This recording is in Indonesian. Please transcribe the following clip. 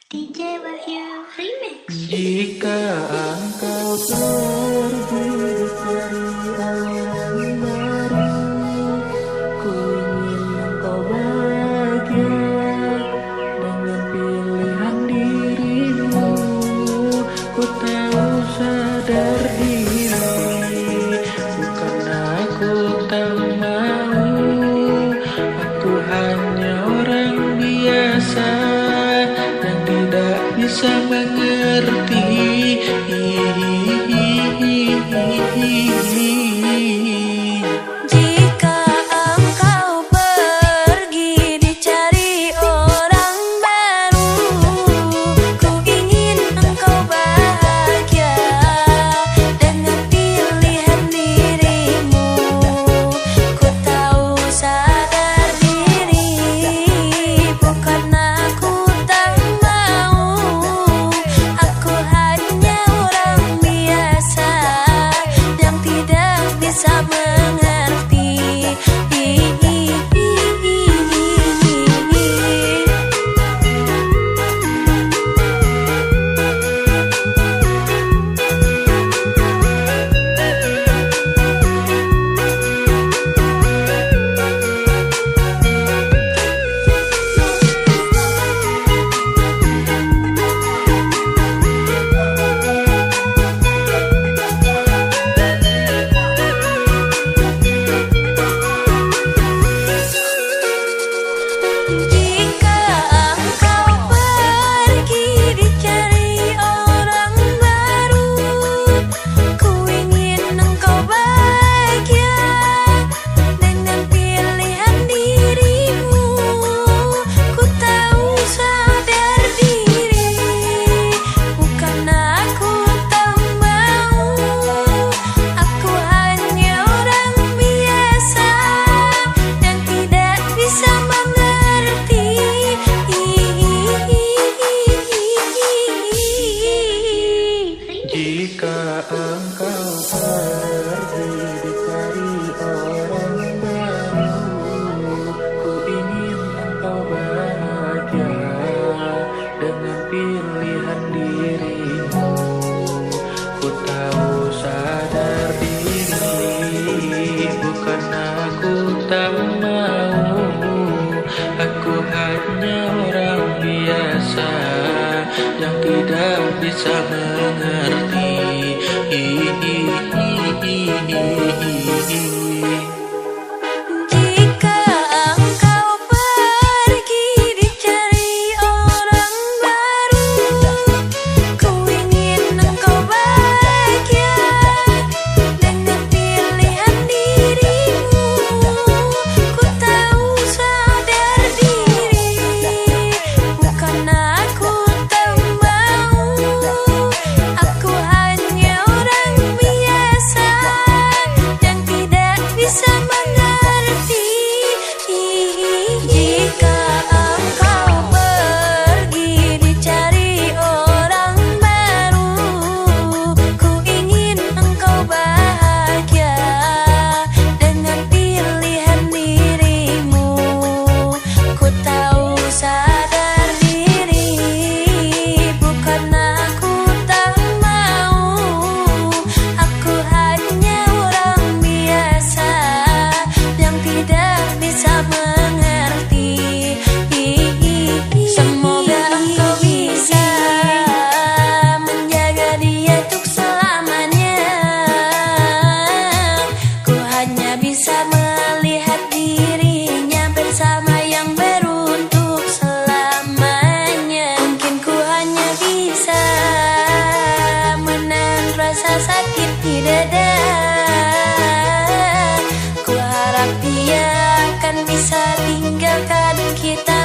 DJ Wahyu Remix. Jika engkau pergi dari orang baru, ku ingin engkau bahagia dengan pilihan dirimu. Ku tahu sadar diri, bukan aku tak mau. Aku hanya orang biasa yang tidak bisa mengerti. Jika engkau pergi dicari orang baru, ku ingin engkau bahagia dengan pilihan dirimu. Ku tahu sadar diri, bukan aku tak mau. Aku hanya orang biasa yang tidak bisa mengerti. Jika engkau pergi dicari orang baru, ku ingin engkau bahagia dengan pilihan dirimu. Ku tahu sadar diri, bukan aku tak mau. Aku hanya orang biasa yang tidak bisa mengerti. Jika engkau pergi dicari orang baru, ku ingin engkau bahagia dengan pilihan dirimu. Ku tahu sadar diri, bukan aku tak mau. Aku hanya orang biasa yang tidak bisa mengerti. Jika engkau pergi dicari orang baru, ku ingin engkau bahagia dengan pilihan dirimu. Ku tahu sadar diri, bukan aku tak mau. Aku hanya orang biasa yang tidak bisa mengerti. Jika engkau pergi dicari orang baru, ku ingin engkau bahagia dengan pilihan dirimu. Ku tahu sadar diri, bukan aku tak mau. Aku hanya orang biasa yang tidak bisa mengerti. Semoga engkau bisa menjaga dia untuk selamanya. Ku hanya bisa melihat dirinya bersama yang beruntuk selamanya. Mungkin ku hanya bisa menahan rasa sakit di dada. Ku harap dia akan bisa tinggalkan kita